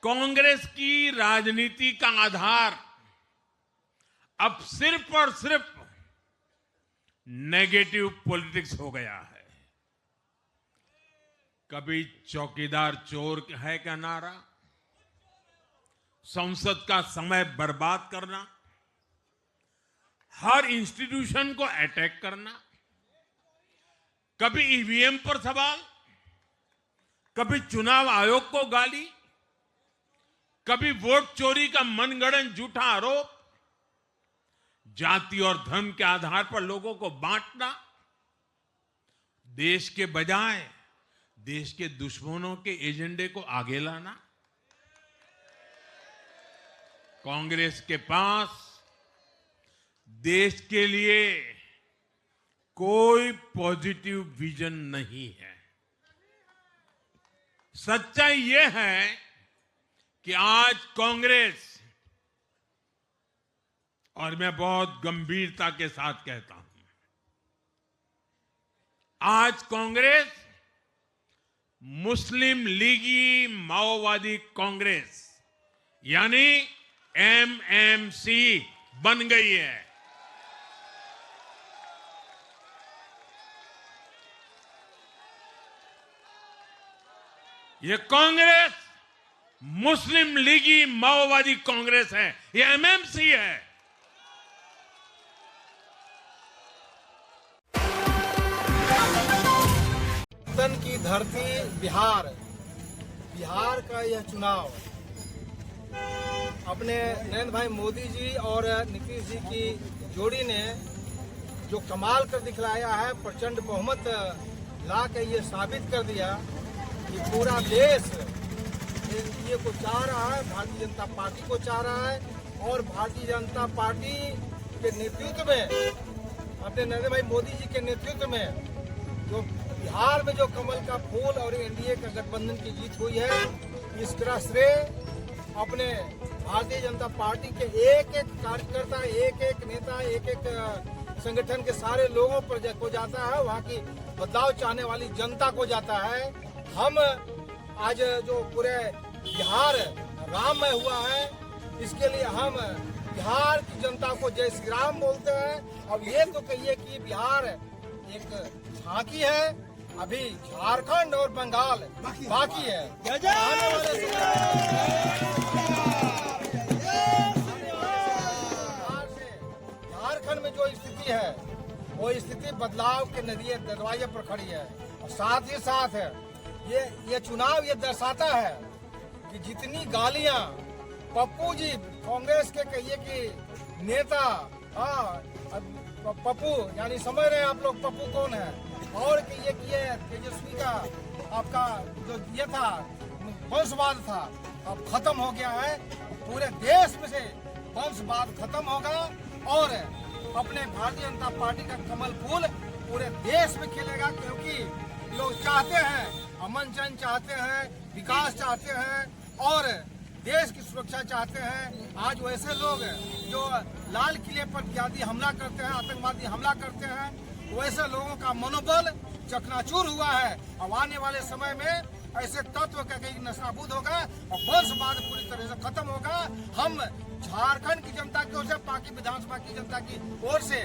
कांग्रेस की राजनीति का आधार अब सिर्फ और सिर्फ नेगेटिव पॉलिटिक्स हो गया है। कभी चौकीदार चोर है का नारा, संसद का समय बर्बाद करना, हर इंस्टीट्यूशन को अटैक करना, कभी ईवीएम पर सवाल, कभी चुनाव आयोग को गाली, कभी वोट चोरी का मनगढ़ंत झूठा आरोप, जाति और धर्म के आधार पर लोगों को बांटना, देश के बजाय देश के दुश्मनों के एजेंडे को आगे लाना। कांग्रेस के पास देश के लिए कोई पॉजिटिव विजन नहीं है। सच्चाई यह है कि आज कांग्रेस, और मैं बहुत गंभीरता के साथ कहता हूं, आज कांग्रेस मुस्लिम लीगी माओवादी कांग्रेस यानी एमएमसी बन गई है। ये कांग्रेस मुस्लिम लीगी माओवादी कांग्रेस है, ये एमएमसी है। वतन की धरती बिहार का यह चुनाव अपने नरेंद्र भाई मोदी जी और नीतीश जी की जोड़ी ने जो कमाल कर दिखलाया है, प्रचंड बहुमत ला के ये साबित कर दिया कि पूरा देश ये को चाह रहा है, भारतीय जनता पार्टी को चाह रहा है। और भारतीय जनता पार्टी के नेतृत्व में, अपने नरेंद्र भाई मोदी जी के नेतृत्व में जो बिहार में जो कमल का फूल और एनडीए का गठबंधन की जीत हुई है, इसका श्रेय अपने भारतीय जनता पार्टी के एक एक कार्यकर्ता, एक एक नेता, एक एक संगठन के सारे लोगों पर को जाता है, वहाँ की बदलाव चाहने वाली जनता को जाता है। हम आज जो पूरे बिहार राममय हुआ है, इसके लिए हम बिहार की जनता को जय श्री राम बोलते हैं। अब ये तो कहिए कि बिहार एक झांकी है, अभी झारखंड और बंगाल बाकी है। आने वाले झारखंड में जो स्थिति है, वो स्थिति बदलाव के दरवाजे पर खड़ी है। और साथ ही साथ ये चुनाव ये दर्शाता है कि जितनी गालियां पप्पू जी कांग्रेस के कहिए कि नेता, पप्पू यानी समझ रहे हैं आप लोग पप्पू कौन है, और कि ये तेजस्वी का आपका जो ये था वंशवाद था, अब खत्म हो गया है। पूरे देश में से वंशवाद खत्म होगा और अपने भारतीय जनता पार्टी का कमल फूल पूरे देश में खिलेगा, क्योंकि लोग चाहते हैं, अमन चैन चाहते हैं, विकास चाहते हैं और देश की सुरक्षा चाहते हैं। आज वैसे लोग जो लाल किले पर जिहादी हमला करते हैं, आतंकवादी हमला करते हैं, वैसे लोगों का मनोबल चकनाचूर हुआ है। अब आने वाले समय में ऐसे तत्व का कहीं नष्टाबूद होगा और वंशवाद पूरी तरह से खत्म होगा। हम झारखंड की जनता की ओर से, पार्टी विधानसभा की जनता की ओर से,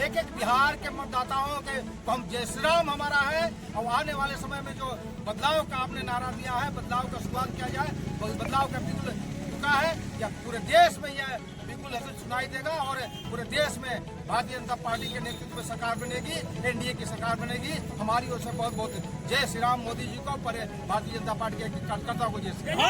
एक एक बिहार के मतदाताओं के हम जय श्री राम हमारा है। और आने वाले समय में जो बदलाव का आपने नारा दिया है, बदलाव का शुरुआत किया जाए, बदलाव का बिल्कुल चुका है, या पूरे देश में यह बिल्कुल ऐसे सुनाई देगा और पूरे देश में भारतीय जनता पार्टी के नेतृत्व में सरकार बनेगी, एनडीए की सरकार बनेगी। हमारी ओर से बहुत बहुत जय श्री राम मोदी जी को, पर भारतीय जनता पार्टी के कार्यकर्ताओं को जय श्री राम।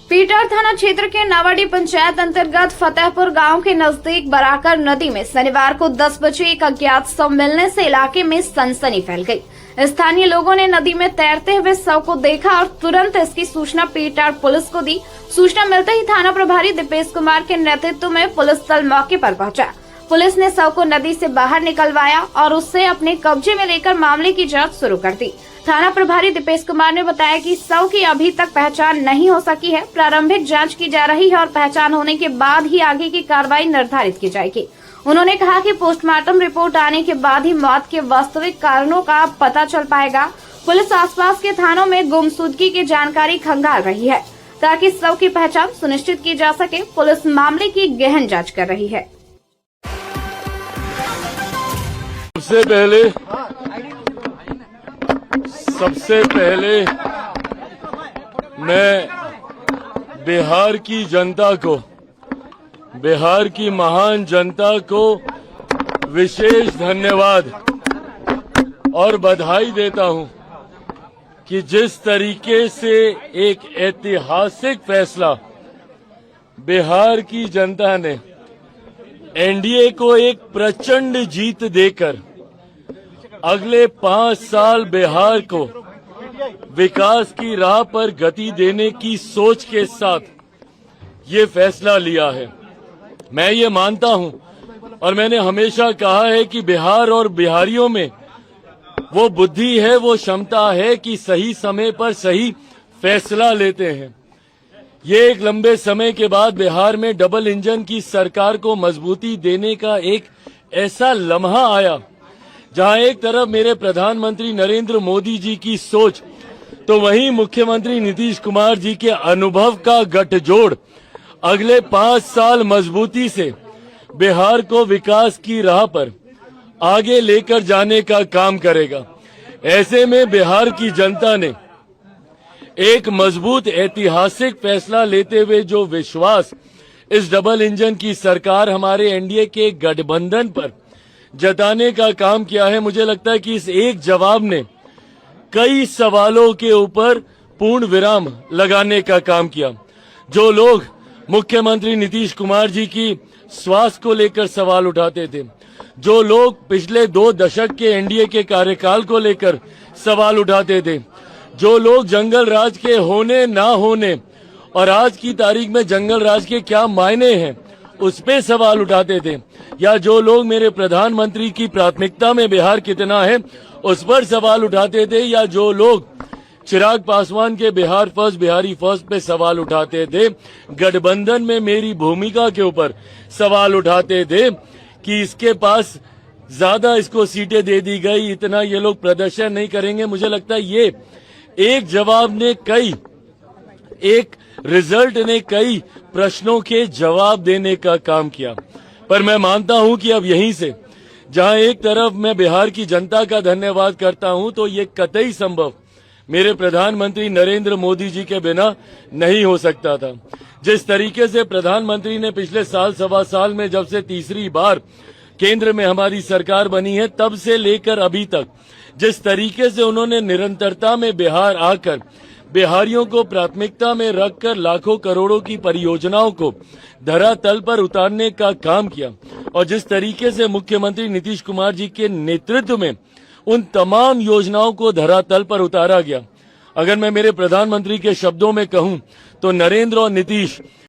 पीटर थाना क्षेत्र के नावाडी पंचायत अंतर्गत फतेहपुर गांव के नजदीक बराकर नदी में शनिवार को 10 बजे एक अज्ञात शव मिलने से इलाके में सनसनी फैल गई। स्थानीय लोगों ने नदी में तैरते हुए शव को देखा और तुरंत इसकी सूचना पीटर पुलिस को दी। सूचना मिलते ही थाना प्रभारी दीपेश कुमार के नेतृत्व में पुलिस दल मौके पर पहुंचा। पुलिस ने शव को नदी से बाहर निकलवाया और उससे अपने कब्जे में लेकर मामले की जांच शुरू कर दी। थाना प्रभारी दीपेश कुमार ने बताया कि शव की अभी तक पहचान नहीं हो सकी है। प्रारंभिक जांच की जा रही है और पहचान होने के बाद ही आगे की कार्रवाई निर्धारित की जाएगी। उन्होंने कहा कि पोस्टमार्टम रिपोर्ट आने के बाद ही मौत के वास्तविक कारणों का पता चल पाएगा। पुलिस आसपास के थानों में गुमशुदगी की जानकारी खंगाल रही है ताकि शव की पहचान सुनिश्चित की जा सके। पुलिस मामले की गहन जांच कर रही है। सबसे पहले मैं बिहार की जनता को, बिहार की महान जनता को विशेष धन्यवाद और बधाई देता हूं कि जिस तरीके से एक ऐतिहासिक फैसला बिहार की जनता ने एनडीए को एक प्रचंड जीत देकर अगले 5 साल बिहार को विकास की राह पर गति देने की सोच के साथ ये फैसला लिया है। मैं ये मानता हूं और मैंने हमेशा कहा है कि बिहार और बिहारियों में वो बुद्धि है, वो क्षमता है कि सही समय पर सही फैसला लेते हैं। ये एक लंबे समय के बाद बिहार में डबल इंजन की सरकार को मजबूती देने का एक ऐसा लम्हा आया जहां एक तरफ मेरे प्रधानमंत्री नरेंद्र मोदी जी की सोच तो वहीं मुख्यमंत्री नीतीश कुमार जी के अनुभव का गठजोड़ अगले 5 साल मजबूती से बिहार को विकास की राह पर आगे लेकर जाने का काम करेगा। ऐसे में बिहार की जनता ने एक मजबूत ऐतिहासिक फैसला लेते हुए जो विश्वास इस डबल इंजन की सरकार हमारे एनडीए के गठबंधन पर जताने का काम किया है, मुझे लगता है कि इस एक जवाब ने कई सवालों के ऊपर पूर्ण विराम लगाने का काम किया। जो लोग मुख्यमंत्री नीतीश कुमार जी की स्वास्थ्य को लेकर सवाल उठाते थे, जो लोग पिछले 2 दशक के एनडीए के कार्यकाल को लेकर सवाल उठाते थे, जो लोग जंगल राज के होने ना होने और आज की तारीख में जंगल राज के क्या मायने हैं उस पे सवाल उठाते थे, या जो लोग मेरे प्रधानमंत्री की प्राथमिकता में बिहार कितना है उस पर सवाल उठाते थे, या जो लोग चिराग पासवान के बिहार फर्स्ट बिहारी फर्स्ट पे सवाल उठाते थे, गठबंधन में मेरी भूमिका के ऊपर सवाल उठाते थे कि इसके पास ज्यादा इसको सीटें दे दी गई, इतना ये लोग प्रदर्शन नहीं करेंगे। मुझे लगता है ये एक जवाब ने एक रिजल्ट ने कई प्रश्नों के जवाब देने का काम किया। पर मैं मानता हूं कि अब यहीं से जहां एक तरफ मैं बिहार की जनता का धन्यवाद करता हूं, तो ये कतई संभव मेरे प्रधानमंत्री नरेंद्र मोदी जी के बिना नहीं हो सकता था। जिस तरीके से प्रधानमंत्री ने पिछले साल सवा साल में जब से तीसरी बार केंद्र में हमारी सरकार बनी है तब से लेकर अभी तक जिस तरीके से उन्होंने निरंतरता में बिहार आकर बिहारियों को प्राथमिकता में रखकर लाखों करोड़ों की परियोजनाओं को धरातल पर उतारने का काम किया, और जिस तरीके से मुख्यमंत्री नीतीश कुमार जी के नेतृत्व में उन तमाम योजनाओं को धरातल पर उतारा गया। अगर मैं मेरे प्रधानमंत्री के शब्दों में कहूं तो नरेंद्र और नीतीश